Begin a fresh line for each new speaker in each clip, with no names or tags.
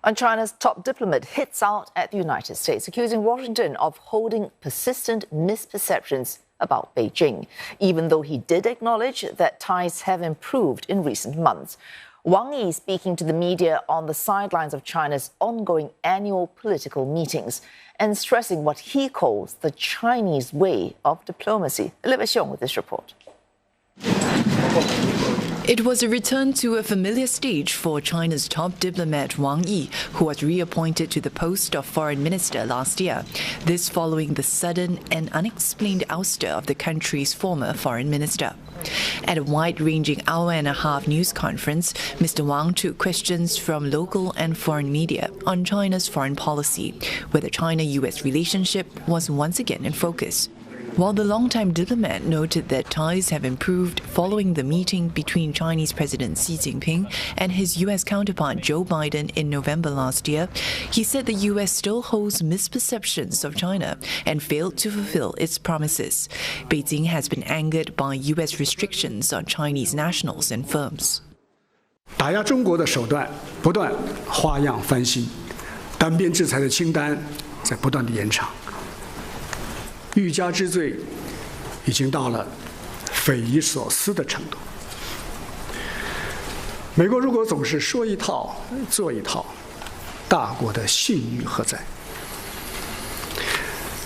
And China's top diplomat hits out at the United States, accusing Washington of holding persistent misperceptions about Beijing, even though he did acknowledge that ties have improved in recent months. Wang Yi speaking to the media on the sidelines of China's ongoing annual political meetings and stressing what he calls the Chinese way of diplomacy. Olivia Siong with this report.
It was a return to a familiar stage for China's top diplomat Wang Yi, who was reappointed to the post of foreign minister last year. This following the sudden and unexplained ouster of the country's former foreign minister. At a wide-ranging hour-and-a-half news conference, Mr. Wang took questions from local and foreign media on China's foreign policy, where the China-US relationship was once again in focus. While the longtime diplomat noted that ties have improved following the meeting between Chinese President Xi Jinping and his U.S. counterpart Joe Biden in November last year, he said the U.S. still holds misperceptions of China and failed to fulfill its promises. Beijing has been angered by U.S. restrictions on Chinese nationals and firms.
打压中国的手段不断花样翻新，单边制裁的清单在不断的延长。 欲加之罪已经到了匪夷所思的程度。美国如果总是说一套做一套，大国的信誉何在？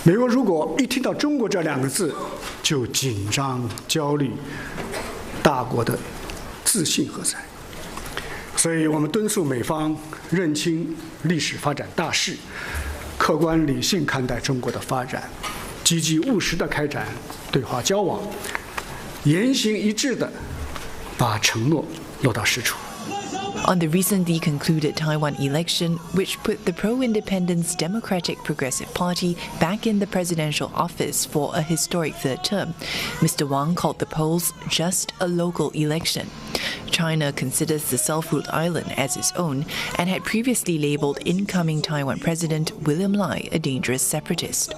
美国如果一听到中国这两个字就紧张焦虑，大国的自信何在？所以我们敦促美方认清历史发展大势，客观理性看待中国的发展。 积极务实地开展对华交往，言行一致地把承诺落到实处。
On the recently concluded Taiwan election, which put the pro-independence Democratic Progressive Party back in the presidential office for a historic third term, Mr. Wang called the polls just a local election. China considers the self-ruled island as its own and had previously labeled incoming Taiwan President William Lai a dangerous separatist.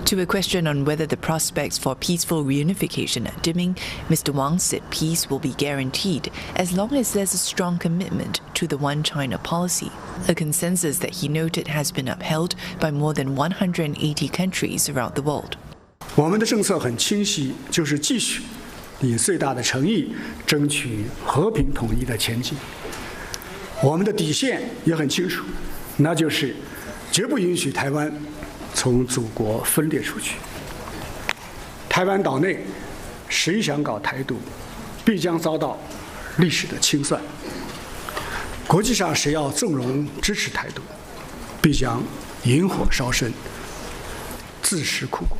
To a question on whether the prospects for peaceful reunification are dimming, Mr. Wang said peace will be guaranteed as long as there's a strong commitment to the One China policy, a consensus that he noted has been upheld by more than 180 countries around the world.
我们的政策很清晰，就是继续以最大的诚意争取和平统一的前景。我们的底线也很清楚，那就是绝不允许台湾从祖国分裂出去。台湾岛内谁想搞台独，必将遭到历史的清算。国际上谁要纵容支持台独，必将引火烧身，自食苦果。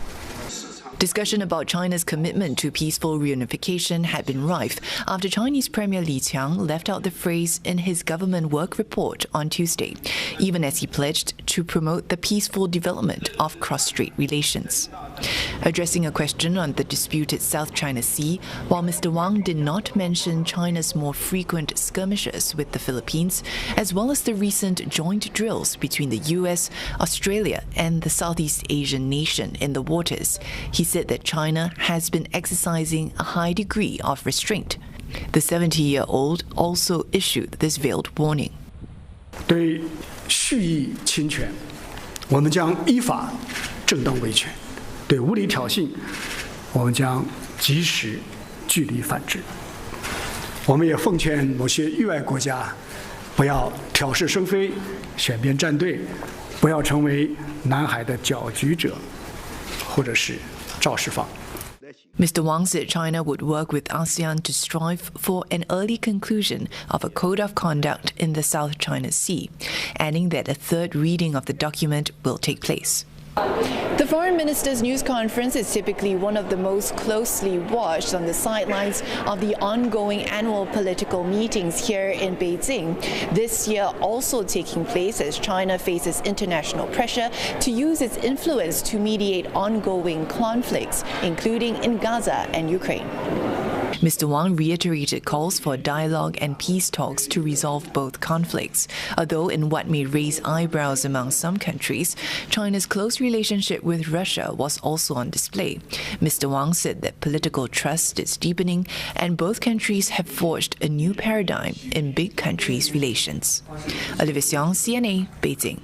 Discussion about China's commitment to peaceful reunification had been rife after Chinese Premier Li Qiang left out the phrase in his government work report on Tuesday, even as he pledged to promote the peaceful development of cross-strait relations. Addressing a question on the disputed South China Sea, while Mr. Wang did not mention China's more frequent skirmishes with the Philippines, as well as the recent joint drills between the US, Australia, and the Southeast Asian nation in the waters, he said that China has been exercising a high degree of restraint. The 70-year-old also issued this veiled warning.
对蓄意侵权，我们将依法正当维权；对无理挑衅，我们将及时据理反制。我们也奉劝某些域外国家，不要挑事生非、选边站队，不要成为南海的搅局者，或者是
Mr. Wang said China would work with ASEAN to strive for an early conclusion of a code of conduct in the South China Sea, adding that a third reading of the document will take place. The Foreign Minister's news conference is typically one of the most closely watched on the sidelines of the ongoing annual political meetings here in Beijing. This year also taking place as China faces international pressure to use its influence to mediate ongoing conflicts, including in Gaza and Ukraine. Mr. Wang reiterated calls for dialogue and peace talks to resolve both conflicts, although in what may raise eyebrows among some countries, China's close relationship with Russia was also on display. Mr. Wang said that political trust is deepening and both countries have forged a new paradigm in big countries' relations. Olivia Siong, CNA, Beijing.